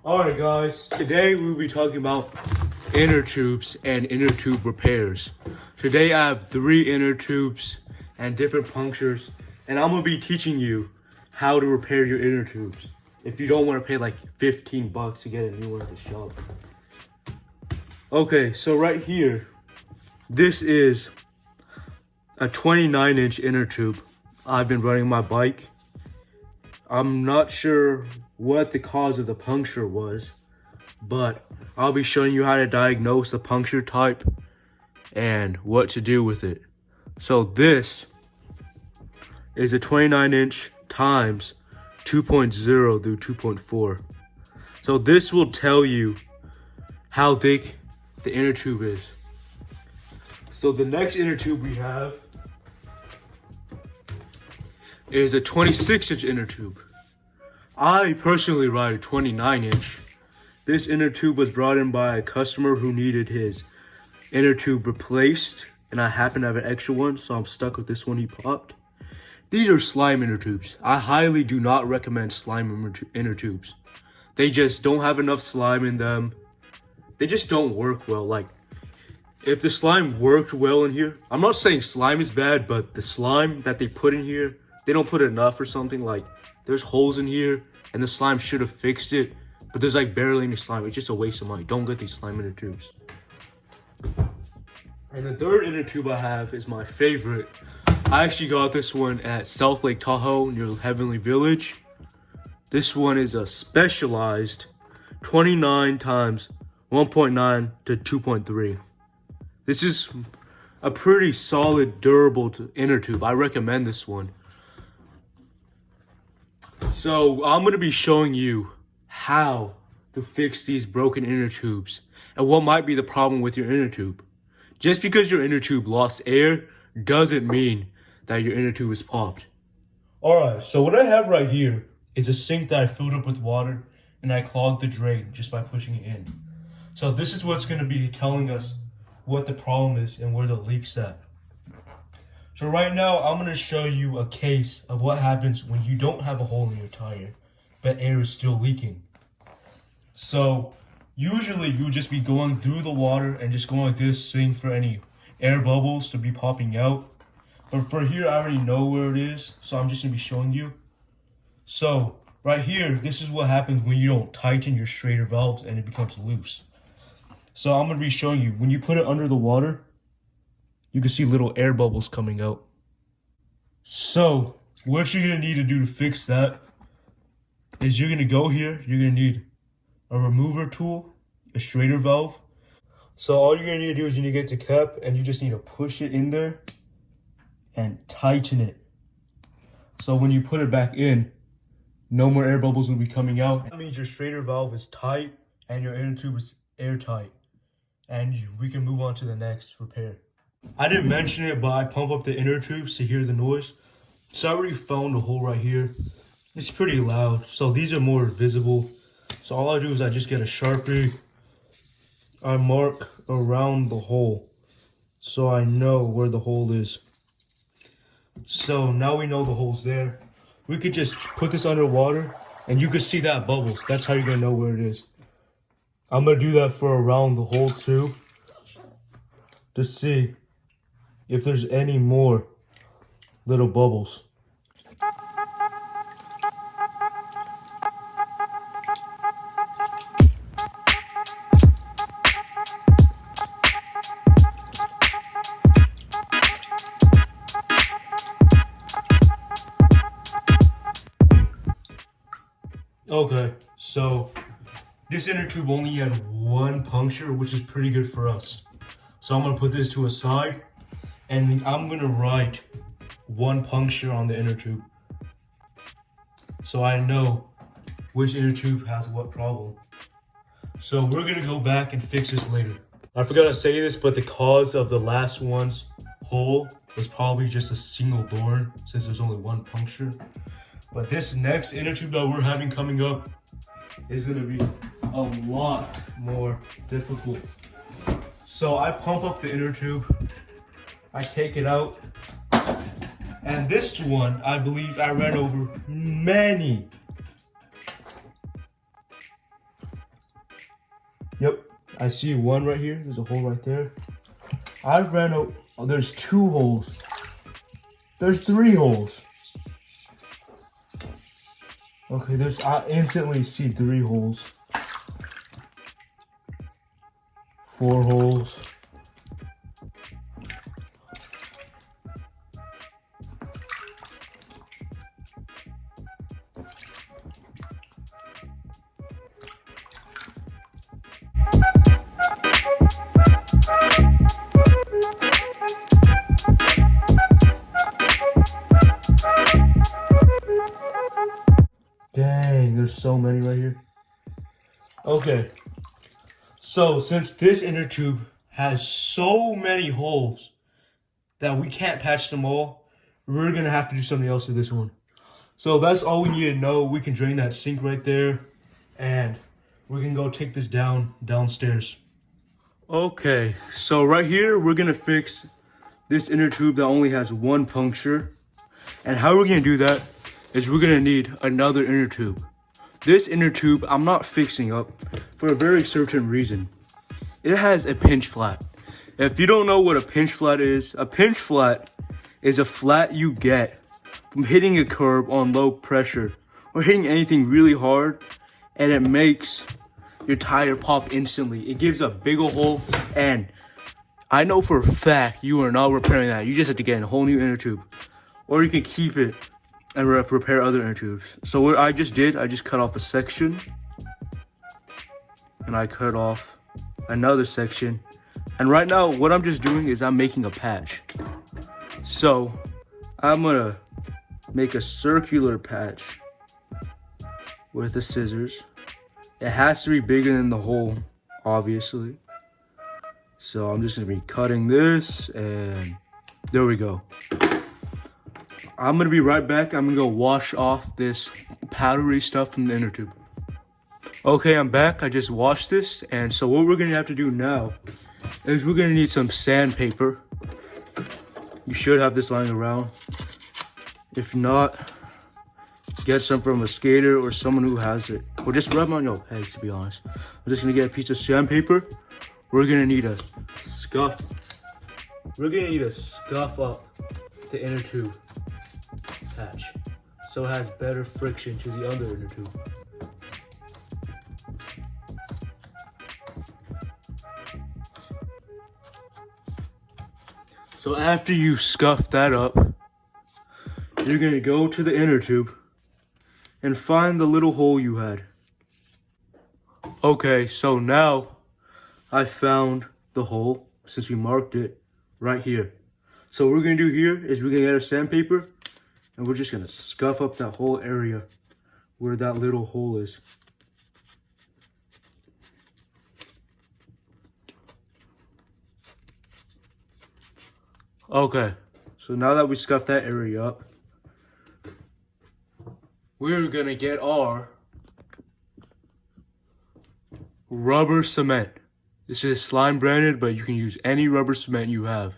Alright guys, today we'll be talking about inner tubes and inner tube repairs. Today I have 3 inner tubes and different punctures, and I'm going to be teaching you how to repair your inner tubes if you don't want to pay like 15 bucks to get a new one at the shop. Okay, so right here, this is a 29-inch inner tube. I've been running my bike. I'm not sure what the cause of the puncture was, but I'll be showing you how to diagnose the puncture type and what to do with it. So this is a 29-inch times 2.0 through 2.4. So this will tell you how thick the inner tube is. So the next inner tube we have is a 26-inch inner tube. I personally ride a 29-inch. This inner tube was brought in by a customer who needed his inner tube replaced, and I happen to have an extra one, so I'm stuck with this one he popped. These are slime inner tubes. I highly do not recommend slime inner tubes. They just don't have enough slime in them. They just don't work well. Like, if the slime worked well in here, I'm not saying slime is bad, but the slime that they put in here, they don't put enough or something. Like, there's holes in here and the slime should have fixed it, but there's like barely any slime. It's just a waste of money. Don't get these slime inner tubes. And the third inner tube I have is my favorite. I actually got this one at South Lake Tahoe near Heavenly Village. This one is a specialized 29 times 1.9 to 2.3. This is a pretty solid, durable inner tube. I recommend this one. So I'm going to be showing you how to fix these broken inner tubes and what might be the problem with your inner tube. Just because your inner tube lost air doesn't mean that your inner tube is popped. Alright, so what I have right here is a sink that I filled up with water and I clogged the drain just by pushing it in. So this is what's going to be telling us what the problem is and where the leak's at. So right now I'm going to show you a case of what happens when you don't have a hole in your tire, but air is still leaking. So usually you just be going through the water and just going like this, seeing for any air bubbles to be popping out. But for here, I already know where it is, so I'm just going to be showing you. So right here, this is what happens when you don't tighten your Schrader valves and it becomes loose. So I'm going to be showing you, when you put it under the water, you can see little air bubbles coming out. So what you're going to need to do to fix that is you're going to go here, you're going to need a remover tool, a Schrader valve. So all you're going to need to do is you need to get the cap and you just need to push it in there and tighten it. So when you put it back in, no more air bubbles will be coming out. That means your Schrader valve is tight and your inner tube is airtight. And we can move on to the next repair. I didn't mention it, but I pump up the inner tubes to hear the noise. So I already found a hole right here. It's pretty loud, so these are more visible. So all I do is I just get a Sharpie. I mark around the hole so I know where the hole is. So now we know the hole's there. We could just put this underwater and you can see that bubbles. That's how you're gonna know where it is. I'm gonna do that for around the hole too, to see if there's any more little bubbles. Okay, so this inner tube only had one puncture, which is pretty good for us. So I'm gonna put this to a side and I'm gonna write one puncture on the inner tube, so I know which inner tube has what problem. So we're gonna go back and fix this later. I forgot to say this, but the cause of the last one's hole was probably just a single door, since there's only one puncture. But this next inner tube that we're having coming up is gonna be a lot more difficult. So I pump up the inner tube, I take it out, and this one, I believe I ran over many I see one right here. There's a hole right there. I ran out. Oh, there's 2 holes. There's 3 holes. Okay, I instantly see 3 holes. 4 holes. Dang, there's so many right here. Okay. So, since this inner tube has so many holes that we can't patch them all, we're going to have to do something else with this one. So, that's all we need to know. We can drain that sink right there, and we can go take this downstairs. Okay, so right here, we're going to fix this inner tube that only has 1 puncture. And how we're going to do that is we're going to need another inner tube. This inner tube, I'm not fixing up for a very certain reason. It has a pinch flat. If you don't know what a pinch flat is a flat you get from hitting a curb on low pressure or hitting anything really hard, and it makes your tire pop instantly. It gives a big ol' hole, and I know for a fact you are not repairing that. You just have to get a whole new inner tube, or you can keep it and repair other inner tubes. So what I just did, I just cut off a section, and I cut off another section, and right now what I'm just doing is I'm making a patch. So I'm gonna make a circular patch with the scissors. It has to be bigger than the hole, obviously. So I'm just gonna be cutting this, and there we go. I'm gonna be right back. I'm gonna go wash off this powdery stuff from the inner tube. Okay, I'm back. I just washed this, and so what we're gonna have to do now is we're gonna need some sandpaper. You should have this lying around. If not, get some from a skater or someone who has it. Or just rub on your pegs, to be honest. I'm just gonna get a piece of sandpaper. We're gonna need a scuff. We're gonna need to scuff up the inner tube patch so it has better friction to the other inner tube. So after you scuff that up, you're gonna go to the inner tube and find the little hole you had. Okay, so now I found the hole, since we marked it right here. So what we're gonna do here is we're gonna get our sandpaper, and we're just gonna scuff up that whole area where that little hole is. Okay, so now that we scuffed that area up, we're gonna get our rubber cement. This is Slime branded, but you can use any rubber cement you have.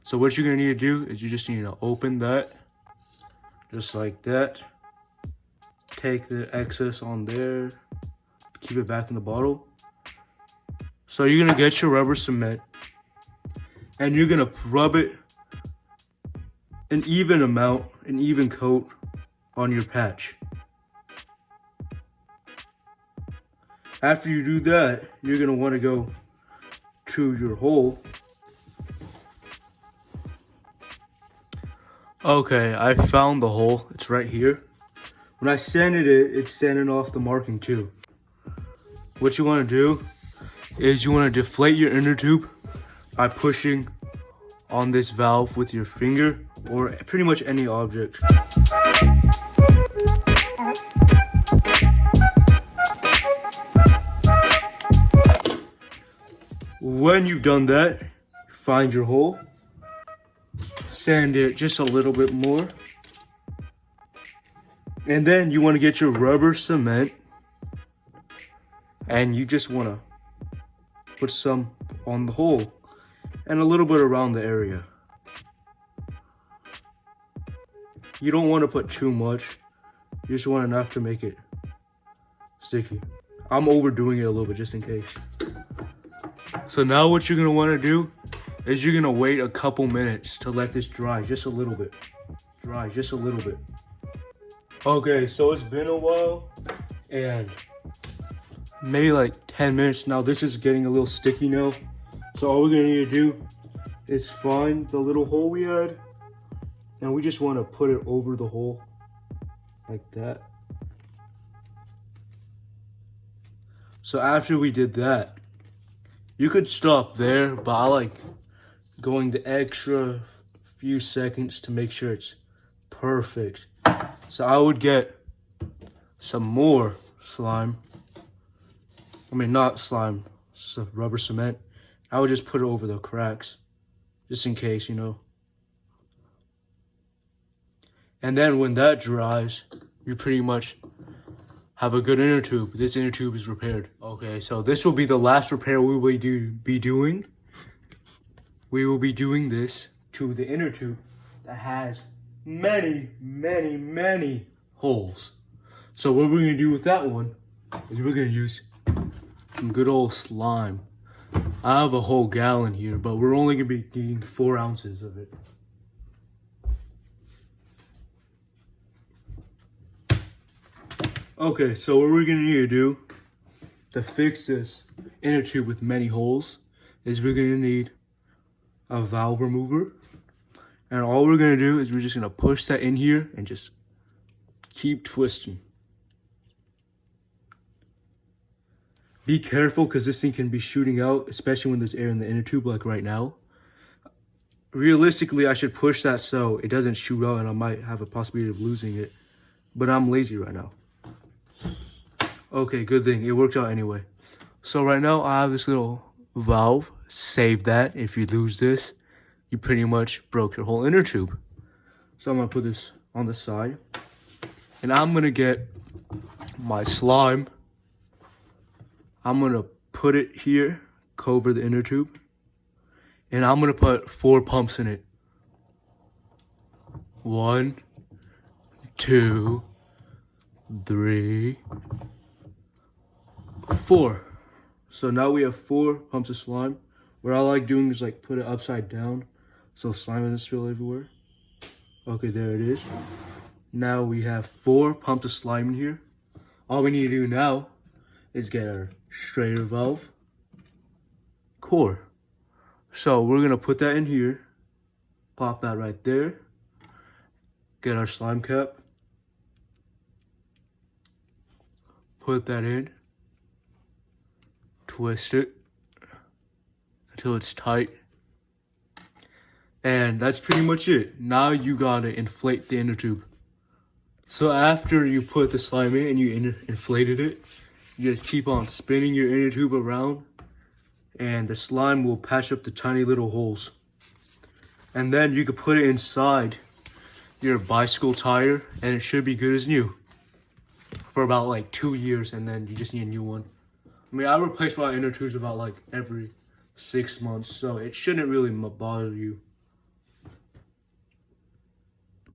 So what you're gonna need to do is you just need to open that, just like that. Take the excess on there, keep it back in the bottle. So you're gonna get your rubber cement, and you're gonna rub it an even amount, an even coat on your patch. After you do that, you're gonna wanna go to your hole. Okay, I found the hole. It's right here. When I sanded it, it's sanding off the marking too. What you wanna do is you wanna deflate your inner tube by pushing on this valve with your finger or pretty much any object. When you've done that, find your hole, sand it just a little bit more, and then you want to get your rubber cement, and you just want to put some on the hole and a little bit around the area. You don't want to put too much, you just want enough to make it sticky. I'm overdoing it a little bit just in case. So now what you're gonna wanna do is you're gonna wait a couple minutes to let this dry just a little bit. Dry just a little bit. Okay, so it's been a while and maybe like 10 minutes. Now this is getting a little sticky now. So all we're gonna need to do is find the little hole we had. And we just wanna put it over the hole like that. So after we did that, you could stop there, but I like going the extra few seconds to make sure it's perfect. So I would get some more slime. I mean, not slime, rubber cement. I would just put it over the cracks, just in case, you know. And then when that dries, you pretty much have a good inner tube. This inner tube is repaired. Okay, so this will be the last repair we will be doing. We will be doing this to the inner tube that has many, many, many holes. So what we're gonna do with that one is we're gonna use some good old slime. I have a whole gallon here, but we're only gonna be needing 4 ounces of it. Okay, so what we're gonna need to do to fix this inner tube with many holes is we're gonna need a valve remover. And all we're gonna do is we're just gonna push that in here and just keep twisting. Be careful because this thing can be shooting out, especially when there's air in the inner tube like right now. Realistically, I should push that so it doesn't shoot out and I might have a possibility of losing it. But I'm lazy right now. Okay, good thing. It worked out anyway. So right now I have this little valve. Save that. If you lose this, you pretty much broke your whole inner tube. So I'm gonna put this on the side. And I'm gonna get my slime. I'm gonna put it here, cover the inner tube. And I'm gonna put 4 pumps in it. 1, 2, 3, 4. So now we have 4 pumps of slime. What I like doing is like put it upside down so slime doesn't spill everywhere. Okay, there it is. Now we have 4 pumps of slime in here. All we need to do now is get our straighter valve core. So we're gonna put that in here, pop that right there, get our slime cap, put that in, twist it until it's tight. And that's pretty much it. Now you gotta inflate the inner tube. So after you put the slime in and you inflated it, you just keep on spinning your inner tube around and the slime will patch up the tiny little holes. And then you can put it inside your bicycle tire and it should be good as new for about like 2 years, and then you just need a new one. I mean, I replace my inner tubes about like every 6 months, so it shouldn't really bother you.